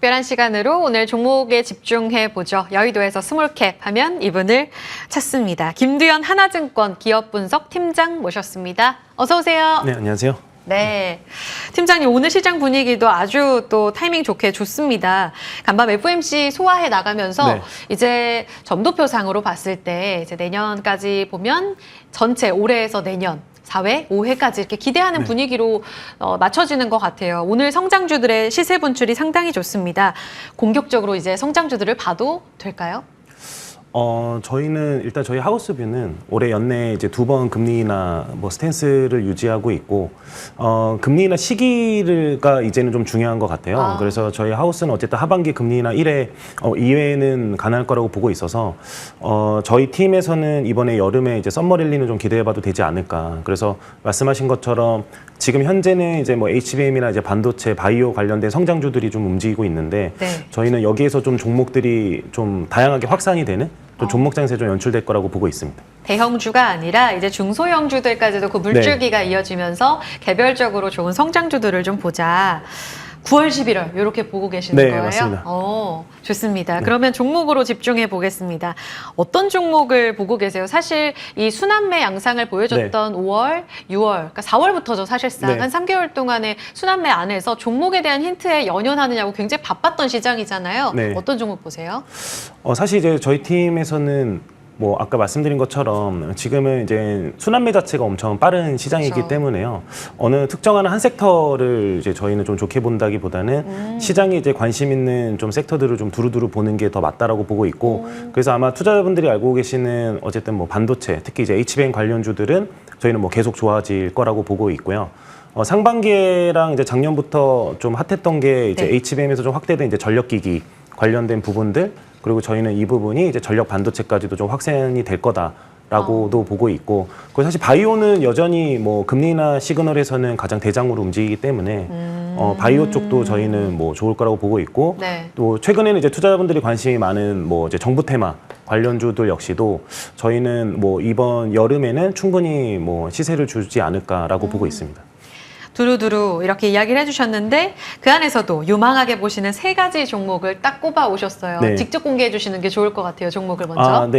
특별한 시간으로 오늘 종목에 집중해 보죠. 여의도에서 스몰캡 하면 이분을 찾습니다. 김두현 하나증권 기업분석 팀장 모셨습니다. 어서 오세요. 네, 안녕하세요. 네, 팀장님 오늘 시장 분위기도 아주 또 타이밍 좋게 좋습니다. 간밤 FOMC 소화해 나가면서 이제 점도표상으로 봤을 때 이제 내년까지 보면 전체 올해에서 내년 4회, 5회까지 이렇게 기대하는 분위기로 맞춰지는 것 같아요. 오늘 성장주들의 시세 분출이 상당히 좋습니다. 공격적으로 이제 성장주들을 봐도 될까요? 저희는 일단 저희 하우스뷰는 올해 연내 이제 2번 금리나 뭐 스탠스를 유지하고 있고, 금리나 시기가 이제는 좀 중요한 것 같아요. 그래서 저희 하우스는 어쨌든 하반기 금리나 1회, 2회는 가능할 거라고 보고 있어서, 저희 팀에서는 이번에 여름에 이제 썸머 랠리는 좀 기대해봐도 되지 않을까. 그래서 말씀하신 것처럼 지금 현재는 이제 뭐 HBM이나 이제 반도체, 바이오 관련된 성장주들이 좀 움직이고 있는데, 저희는 여기에서 좀 종목들이 좀 다양하게 확산이 되는 좀 종목 장세 좀 연출될 거라고 보고 있습니다. 대형주가 아니라 이제 중소형주들까지도 그 물줄기가 이어지면서 개별적으로 좋은 성장주들을 좀 보자. 9월, 11월 이렇게 보고 계시는 거예요? 맞습니다. 좋습니다. 그러면 종목으로 집중해 보겠습니다. 어떤 종목을 보고 계세요? 사실 이 순환매 양상을 보여줬던 5월, 6월, 그러니까 4월부터죠 사실상. 한 3개월 동안의 순환매 안에서 종목에 대한 힌트에 연연하느냐고 굉장히 바빴던 시장이잖아요. 어떤 종목 보세요? 사실 이제 저희 팀에서는 뭐 아까 말씀드린 것처럼 지금은 이제 순환매 자체가 엄청 빠른 시장이기 때문에요. 어느 특정한 한 섹터를 이제 저희는 좀 좋게 본다기보다는 시장에 이제 관심 있는 좀 섹터들을 좀 두루두루 보는 게 더 맞다라고 보고 있고, 그래서 아마 투자자분들이 알고 계시는 어쨌든 뭐 반도체, 특히 이제 HBM 관련주들은 저희는 뭐 계속 좋아질 거라고 보고 있고요. 상반기랑 이제 작년부터 좀 핫했던 게 이제 HBM에서 좀 확대된 이제 전력기기 관련된 부분들, 그리고 저희는 이 부분이 이제 전력 반도체까지도 좀 확산이 될 거다라고도 보고 있고, 그리고 사실 바이오는 여전히 뭐 금리나 시그널에서는 가장 대장으로 움직이기 때문에 바이오 쪽도 저희는 뭐 좋을 거라고 보고 있고, 또 최근에는 이제 투자자분들이 관심이 많은 뭐 이제 정부 테마 관련주들 역시도 저희는 뭐 이번 여름에는 충분히 뭐 시세를 주지 않을까라고 보고 있습니다. 두루두루 이렇게 이야기를 해주셨는데 그 안에서도 유망하게 보시는 3가지 종목을 딱 꼽아 오셨어요. 직접 공개해 주시는 게 좋을 것 같아요. 종목을 먼저.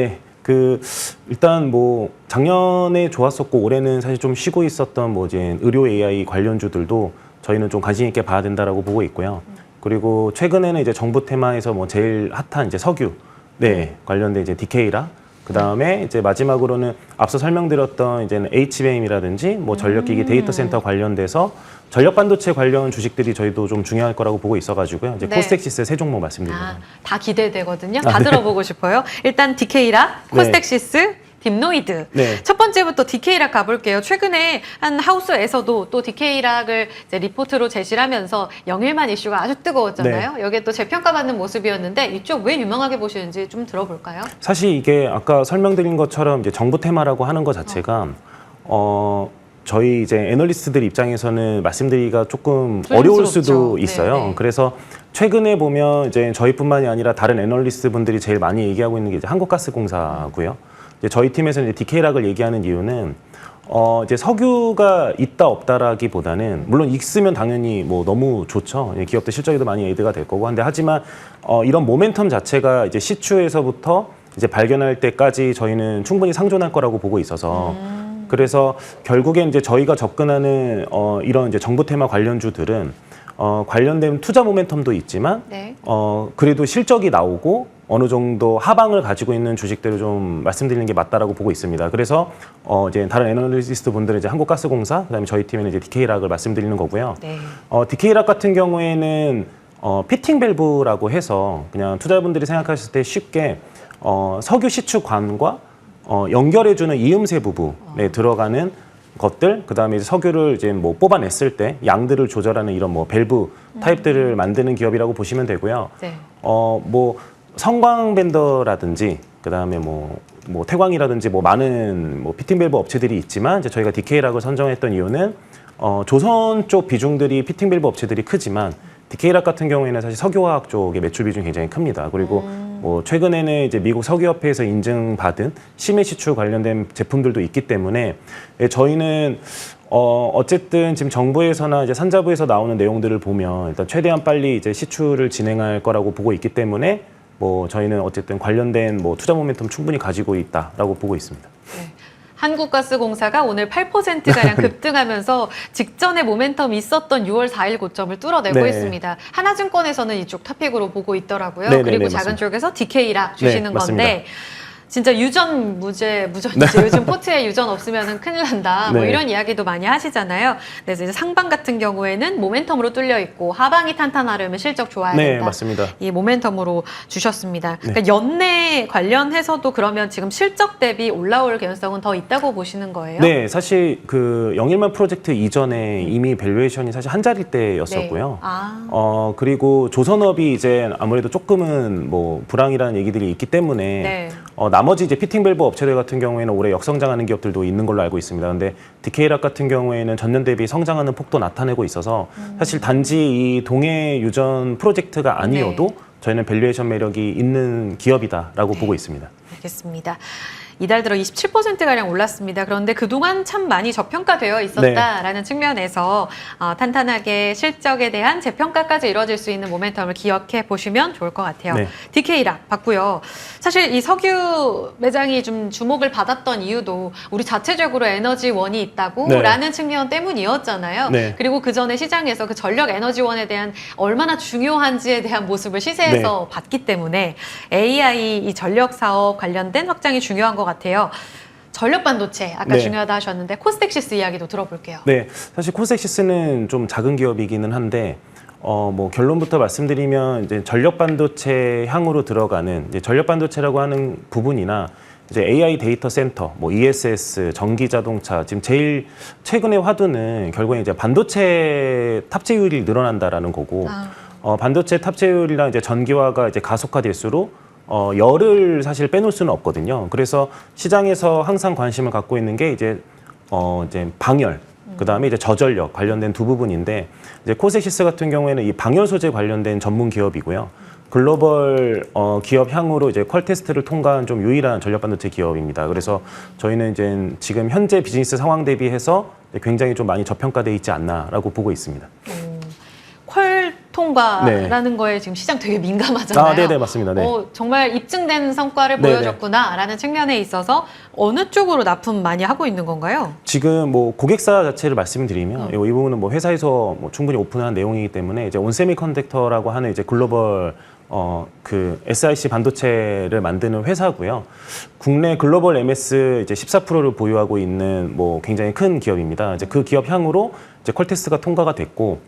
일단 뭐 작년에 좋았었고 올해는 사실 좀 쉬고 있었던 뭐 이제 의료 AI 관련주들도 저희는 좀 관심 있게 봐야 된다라고 보고 있고요. 그리고 최근에는 이제 정부 테마에서 뭐 제일 핫한 이제 석유 관련된 이제 DK라, 그 다음에 이제 마지막으로는 앞서 설명드렸던 이제는 HBM이라든지 뭐 전력기기 데이터 센터 관련돼서 전력 반도체 관련 주식들이 저희도 좀 중요할 거라고 보고 있어가지고요. 이제 코스닥시스 3종목 말씀드립니다. 다 기대되거든요. 다 들어보고 싶어요. 일단 DK라, 코스닥시스, 딥노이드. 첫 번째부터 DK락 가볼게요. 최근에 한 하우스에서도 또 DK락을 이제 리포트로 제시를 하면서 영일만 이슈가 아주 뜨거웠잖아요. 여기에 또 재평가받는 모습이었는데 이쪽 왜 유망하게 보시는지 좀 들어볼까요? 사실 이게 아까 설명드린 것처럼 이제 정부 테마라고 하는 것 자체가 저희 이제 애널리스트들 입장에서는 말씀드리기가 조금 어려울 수도 있어요. 그래서 최근에 보면 이제 저희뿐만이 아니라 다른 애널리스트 분들이 제일 많이 얘기하고 있는 게 이제 한국가스공사고요. 저희 팀에서 이제 DK락을 얘기하는 이유는 이제 석유가 있다 없다라기보다는 물론 있으면 당연히 뭐 너무 좋죠. 기업들 실적에도 많이 에이드가 될 거고 한데, 하지만 이런 모멘텀 자체가 이제 시추에서부터 이제 발견할 때까지 저희는 충분히 상존할 거라고 보고 있어서 그래서 결국엔 이제 저희가 접근하는 이런 이제 정부 테마 관련주들은 관련된 투자 모멘텀도 있지만 그래도 실적이 나오고 어느 정도 하방을 가지고 있는 주식들을 좀 말씀드리는 게 맞다라고 보고 있습니다. 그래서 이제 다른 애널리스트 분들은 이제 한국가스공사, 그다음에 저희 팀에는 이제 DK락을 말씀드리는 거고요. DK락 같은 경우에는 피팅 밸브라고 해서 그냥 투자분들이 생각하실 때 쉽게 석유 시추관과 연결해주는 이음새 부분에 들어가는 것들, 그다음에 이제 석유를 이제 뭐 뽑아냈을 때 양들을 조절하는 이런 뭐 밸브 타입들을 만드는 기업이라고 보시면 되고요. 뭐 성광 벤더라든지 그다음에 뭐 태광이라든지 뭐 많은 뭐 피팅 밸브 업체들이 있지만 이제 저희가 DK락을 선정했던 이유는 조선 쪽 비중들이 피팅 밸브 업체들이 크지만 DK락 같은 경우에는 사실 석유화학 쪽의 매출 비중이 굉장히 큽니다. 그리고 뭐 최근에는 이제 미국 석유협회에서 인증받은 심해 시추 관련된 제품들도 있기 때문에 저희는 어쨌든 지금 정부에서나 이제 산자부에서 나오는 내용들을 보면 일단 최대한 빨리 이제 시추를 진행할 거라고 보고 있기 때문에 뭐 저희는 어쨌든 관련된 뭐 투자 모멘텀 충분히 가지고 있다라고 보고 있습니다. 네. 한국가스공사가 오늘 8%가량 급등하면서 직전에 모멘텀이 있었던 6월 4일 고점을 뚫어내고 네. 있습니다. 하나증권에서는 이쪽 탑픽으로 보고 있더라고요. 네, 네, 그리고 네, 작은 맞습니다. 쪽에서 DK락 주시는 네, 맞습니다. 건데 진짜 무전이지. 요즘 포트에 유전 없으면 큰일 난다. 뭐 네. 이런 이야기도 많이 하시잖아요. 그래서 이제 상방 같은 경우에는 모멘텀으로 뚫려 있고 하방이 탄탄하려면 실적 좋아야 네, 된다. 맞습니다. 이 모멘텀으로 주셨습니다. 그러니까 연내 관련해서도 그러면 지금 실적 대비 올라올 가능성은 더 있다고 보시는 거예요? 네, 사실 그 영일만 프로젝트 이전에 이미 밸류에이션이 사실 한 자리대였었고요. 네. 아. 그리고 조선업이 이제 아무래도 조금은 뭐 불황이라는 얘기들이 있기 때문에 네. 나머지 이제 피팅 밸브 업체들 같은 경우에는 올해 역성장하는 기업들도 있는 걸로 알고 있습니다. 근데 DK락 같은 경우에는 전년 대비 성장하는 폭도 나타내고 있어서 사실 단지 이 동해 유전 프로젝트가 아니어도 네. 저희는 밸류에이션 매력이 있는 기업이다라고 네. 보고 있습니다. 알겠습니다. 이달 들어 27%가량 올랐습니다. 그런데 그동안 참 많이 저평가되어 있었다라는 측면에서 탄탄하게 실적에 대한 재평가까지 이루어질 수 있는 모멘텀을 기억해 보시면 좋을 것 같아요. 네. DK락 봤고요. 사실 이 석유 매장이 좀 주목을 받았던 이유도 우리 자체적으로 에너지원이 있다고라는 측면 때문이었잖아요. 네. 그리고 그 전에 시장에서 그 전력 에너지원에 대한 얼마나 중요한지에 대한 모습을 시세에서 봤기 때문에 AI 이 전력 사업 관련된 확장이 중요한 것 같아요. 전력 반도체 아까 네. 중요하다 하셨는데 코스텍시스 이야기도 들어볼게요. 네, 사실 코스텍시스는 좀 작은 기업이기는 한데 뭐 결론부터 말씀드리면 이제 전력 반도체 향으로 들어가는 이제 전력 반도체라고 하는 부분이나 이제 AI 데이터 센터, 뭐 ESS, 전기 자동차 지금 제일 최근의 화두는 결국에 이제 반도체 탑재율이 늘어난다라는 거고 반도체 탑재율이랑 이제 전기화가 이제 가속화될수록 열을 사실 빼놓을 수는 없거든요. 그래서 시장에서 항상 관심을 갖고 있는 게 이제 방열, 그다음에 이제 저전력 관련된 두 부분인데 이제 코스텍시스 같은 경우에는 이 방열 소재 관련된 전문 기업이고요. 글로벌 기업 향으로 이제 퀄 테스트를 통과한 좀 유일한 전력 반도체 기업입니다. 그래서 저희는 이제 지금 현재 비즈니스 상황 대비해서 굉장히 좀 많이 저평가돼 있지 않나라고 보고 있습니다. 퀄 통과라는 거에 지금 시장 되게 민감하잖아요. 네네, 맞습니다. 네. 정말 입증된 성과를 네네. 보여줬구나라는 측면에 있어서 어느 쪽으로 납품 많이 하고 있는 건가요? 지금 뭐 고객사 자체를 말씀드리면 이 부분은 뭐 회사에서 뭐 충분히 오픈한 내용이기 때문에 이제 온세미컨덕터라고 하는 이제 글로벌 그 SiC 반도체를 만드는 회사고요. 국내 글로벌 MS 이제 14%를 보유하고 있는 뭐 굉장히 큰 기업입니다. 이제 그 기업 향으로 이제 퀄 테스트가 통과가 됐고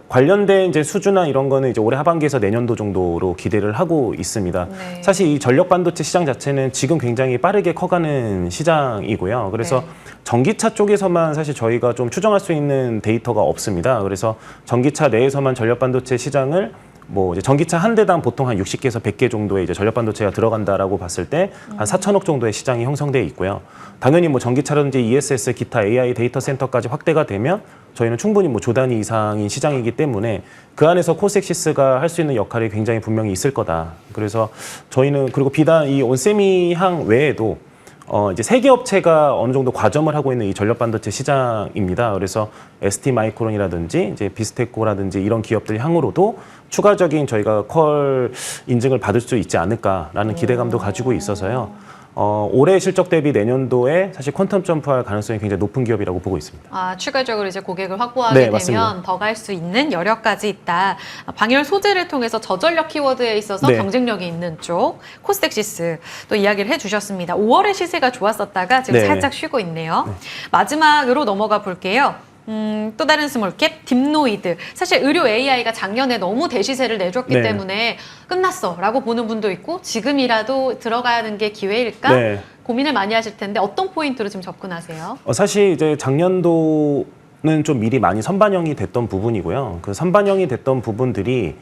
관련된 이제 수주나 이런 거는 이제 올해 하반기에서 내년도 정도로 기대를 하고 있습니다. 네. 사실 이 전력 반도체 시장 자체는 지금 굉장히 빠르게 커가는 시장이고요. 그래서 네. 전기차 쪽에서만 사실 저희가 좀 추정할 수 있는 데이터가 없습니다. 그래서 전기차 내에서만 전력 반도체 시장을 뭐 이제 전기차 한 대당 보통 한 60개에서 100개 정도의 이제 전력 반도체가 들어간다라고 봤을 때 한 4천억 정도의 시장이 형성돼 있고요. 당연히 뭐 전기차라든지 ESS 기타 AI 데이터 센터까지 확대가 되면 저희는 충분히 뭐 조 단위 이상인 시장이기 때문에 그 안에서 코스텍시스가 할 수 있는 역할이 굉장히 분명히 있을 거다. 그래서 저희는 그리고 비단 이 온세미 향 외에도 이제 세계 업체가 어느 정도 과점을 하고 있는 이 전력 반도체 시장입니다. 그래서 ST 마이크론이라든지 이제 비스테코라든지 이런 기업들 향으로도 추가적인 저희가 퀄 인증을 받을 수 있지 않을까라는 기대감도 가지고 있어서요. 올해 실적 대비 내년도에 사실 퀀텀 점프할 가능성이 굉장히 높은 기업이라고 보고 있습니다. 추가적으로 이제 고객을 확보하게 네, 되면 맞습니다. 더 갈 수 있는 여력까지 있다. 방열 소재를 통해서 저전력 키워드에 있어서 네. 경쟁력이 있는 쪽 코스텍시스 또 이야기를 해주셨습니다. 5월에 시세가 좋았었다가 지금 네. 살짝 쉬고 있네요. 마지막으로 넘어가 볼게요. 또 다른 스몰캡 딥노이드. 사실 의료 AI가 작년에 너무 대시세를 내줬기 네. 때문에 끝났어라고 보는 분도 있고 지금이라도 들어가는 게 기회일까 네. 고민을 많이 하실 텐데 어떤 포인트로 지금 접근하세요? 사실 이제 작년도는 좀 미리 많이 선반영이 됐던 부분이고요. 그 선반영이 됐던 부분들이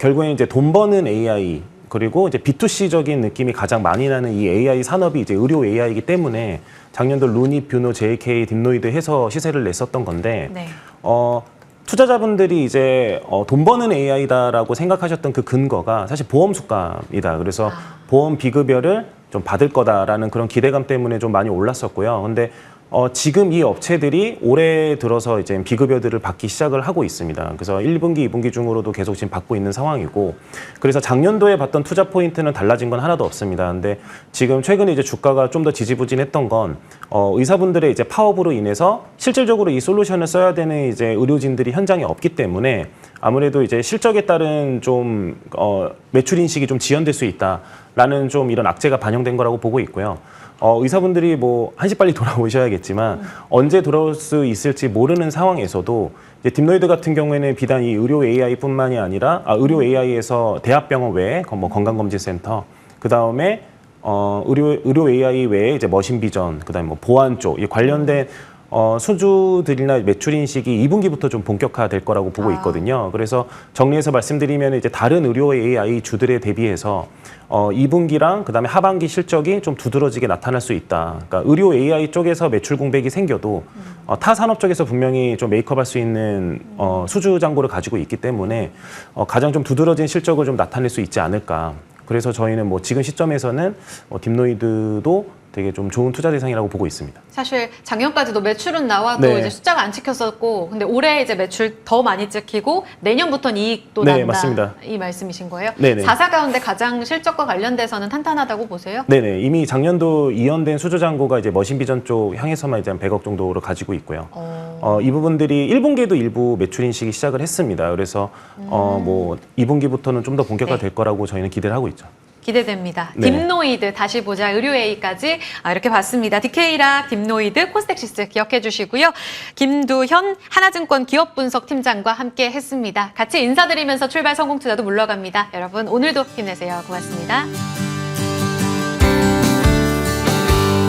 결국에 이제 돈 버는 AI 그리고 이제 B2C적인 느낌이 가장 많이 나는 이 AI 산업이 이제 의료 AI이기 때문에 작년도 루니, 뷰노, JK, 딥노이드 해서 시세를 냈었던 건데 네. 투자자분들이 이제 돈 버는 AI다라고 생각하셨던 그 근거가 사실 보험 수가입니다. 그래서 보험 비급여를 좀 받을 거다라는 그런 기대감 때문에 좀 많이 올랐었고요. 근데 지금 이 업체들이 올해 들어서 이제 비급여들을 받기 시작을 하고 있습니다. 그래서 1분기, 2분기 중으로도 계속 지금 받고 있는 상황이고, 그래서 작년도에 받던 투자 포인트는 달라진 건 하나도 없습니다. 근데 지금 최근에 이제 주가가 좀 더 지지부진했던 건 의사분들의 이제 파업으로 인해서 실질적으로 이 솔루션을 써야 되는 이제 의료진들이 현장에 없기 때문에 아무래도 이제 실적에 따른 좀 매출 인식이 좀 지연될 수 있다라는 좀 이런 악재가 반영된 거라고 보고 있고요. 의사분들이 뭐 한시 빨리 돌아오셔야겠지만 언제 돌아올 수 있을지 모르는 상황에서도 이제 딥노이드 같은 경우에는 비단 이 의료 AI뿐만이 아니라 의료 AI에서 대학병원 외에 뭐 건강검진센터, 그 다음에 의료 AI 외에 이제 머신 비전, 그다음에 뭐 보안 쪽 이 관련된 수주들이나 매출 인식이 2분기부터 좀 본격화될 거라고 보고 있거든요. 그래서 정리해서 말씀드리면 이제 다른 의료 AI 주들에 대비해서 2분기랑 그다음에 하반기 실적이 좀 두드러지게 나타날 수 있다. 그러니까 의료 AI 쪽에서 매출 공백이 생겨도 타 산업 쪽에서 분명히 좀 메이크업할 수 있는 수주 잔고를 가지고 있기 때문에 가장 좀 두드러진 실적을 좀 나타낼 수 있지 않을까. 그래서 저희는 뭐 지금 시점에서는 딥노이드도 되게 좀 좋은 투자 대상이라고 보고 있습니다. 사실 작년까지도 매출은 나와도 네. 이제 숫자가 안 찍혔었고, 근데 올해 이제 매출 더 많이 찍히고 내년부터는 이익도 네, 난다. 맞습니다. 이 말씀이신 거예요? 네네. 4사 가운데 가장 실적과 관련돼서는 탄탄하다고 보세요? 네네. 이미 작년도 이연된 수주 잔고가 이제 머신 비전 쪽 향해서만 이제 한 100억 정도로 가지고 있고요. 이 부분들이 1분기에도 일부 매출 인식이 시작을 했습니다. 그래서 뭐 2분기부터는 좀 더 본격화될 거라고 저희는 기대를 하고 있죠. 기대됩니다. 네. 딥노이드 다시 보자 의료 A까지 이렇게 봤습니다. 디케이락, 딥노이드, 코스닥시스 기억해 주시고요. 김두현 하나증권 기업분석 팀장과 함께 했습니다. 같이 인사드리면서 출발 성공 투자도 물러갑니다. 여러분 오늘도 힘내세요. 고맙습니다.